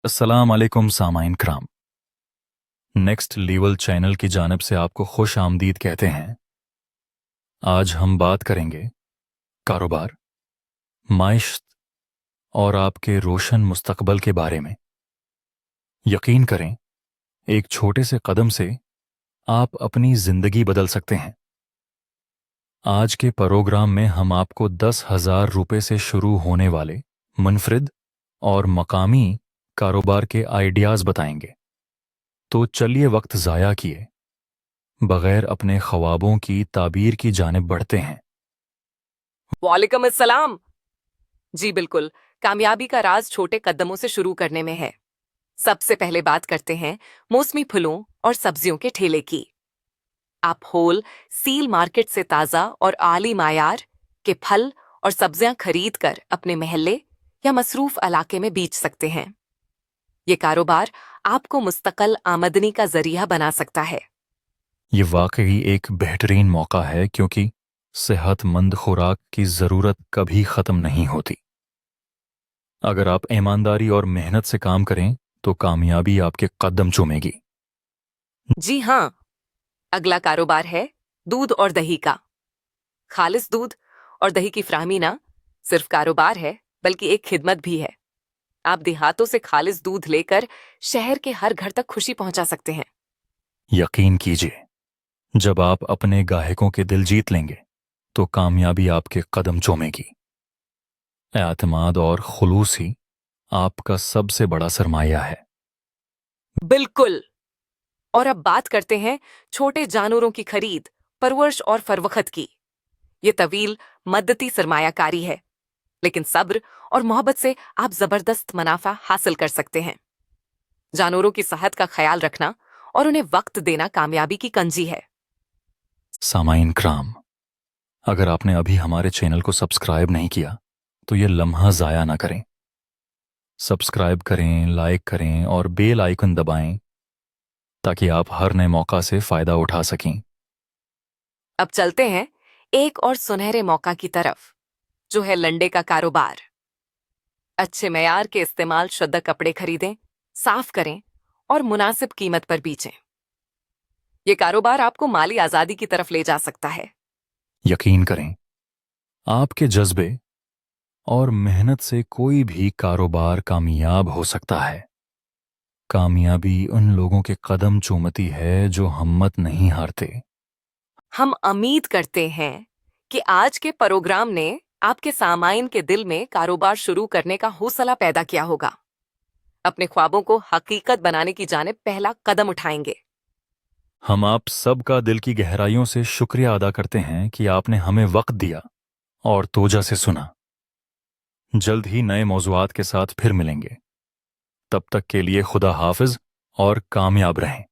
अस्सलाम वालेकुम सामाइन कराम। नेक्स्ट लेवल चैनल की जानिब से आपको खुश आमदीद कहते हैं। आज हम बात करेंगे कारोबार, माइशत और आपके रोशन मुस्तकबल के बारे में। यकीन करें, एक छोटे से कदम से आप अपनी जिंदगी बदल सकते हैं। आज के प्रोग्राम में हम आपको 10,000 रुपये से शुरू होने वाले मुनफरिद और मकामी कारोबार के आइडियाज़ बताएंगे। तो चलिए वक्त ज़ाया किए बगैर अपने ख्वाबों की ताबीर की जानिब बढ़ते हैं। वालेकुम अस्सलाम। जी बिल्कुल, कामयाबी का राज छोटे कदमों से शुरू करने में है। सबसे पहले बात करते हैं मौसमी फलों और सब्जियों के ठेले की। आप होल सील मार्केट से ताज़ा और आली मायार के फल और सब्जियां खरीद कर अपने महल्ले या मसरूफ इलाके में बेच सकते हैं। ये कारोबार आपको मुस्तकिल आमदनी का जरिया बना सकता है। ये वाकई एक बेहतरीन मौका है क्योंकि सेहतमंद खुराक की ज़रूरत कभी ख़त्म नहीं होती। अगर आप ईमानदारी और मेहनत से काम करें तो कामयाबी आपके कदम चूमेगी। जी हाँ, अगला कारोबार है दूध और दही का। खालिस दूध और दही की फ्राहमी ना सिर्फ कारोबार है बल्कि एक खिदमत भी है। आप देहातों से खालिस दूध लेकर शहर के हर घर तक खुशी पहुंचा सकते हैं। यकीन कीजिए, जब आप अपने गाहकों के दिल जीत लेंगे तो कामयाबी आपके कदम चूमेगी। एतमाद और खुलूस ही आपका सबसे बड़ा सरमाया है। बिल्कुल। और अब बात करते हैं छोटे जानवरों की खरीद, परवरिश और फरोख्त की। ये तवील मद्दती सरमायाकारी है, लेकिन सब्र और मोहब्बत से आप जबरदस्त मुनाफा हासिल कर सकते हैं। जानवरों की सेहत का ख्याल रखना और उन्हें वक्त देना कामयाबी की कंजी है। सामाइन कराम, अगर आपने अभी हमारे चैनल को सब्सक्राइब नहीं किया तो ये लम्हा ज़ाया ना करें। सब्सक्राइब करें, लाइक करें और बेल आइकन दबाएं ताकि आप हर नए मौका से फ़ायदा उठा सकें। अब चलते हैं एक और सुनहरे मौका की तरफ, जो है लंडे का कारोबार। अच्छे मेयार के इस्तेमाल शुद्ध कपड़े खरीदें, साफ करें और मुनासिब कीमत पर बेचें। ये कारोबार आपको माली आजादी की तरफ ले जा सकता है। यकीन करें, आपके जज्बे और मेहनत से कोई भी कारोबार कामयाब हो सकता है। कामयाबी उन लोगों के कदम चूमती है जो हिम्मत नहीं हारते। हम उम्मीद करते हैं कि आज के प्रोग्राम ने आपके सामाइन के दिल में कारोबार शुरू करने का हौसला पैदा किया होगा। अपने ख्वाबों को हकीकत बनाने की जानिब पहला कदम उठाएंगे। हम आप सबका दिल की गहराइयों से शुक्रिया अदा करते हैं कि आपने हमें वक्त दिया और तोजा से सुना। जल्द ही नए मौज़ूआत के साथ फिर मिलेंगे। तब तक के लिए खुदा हाफिज और कामयाब रहें।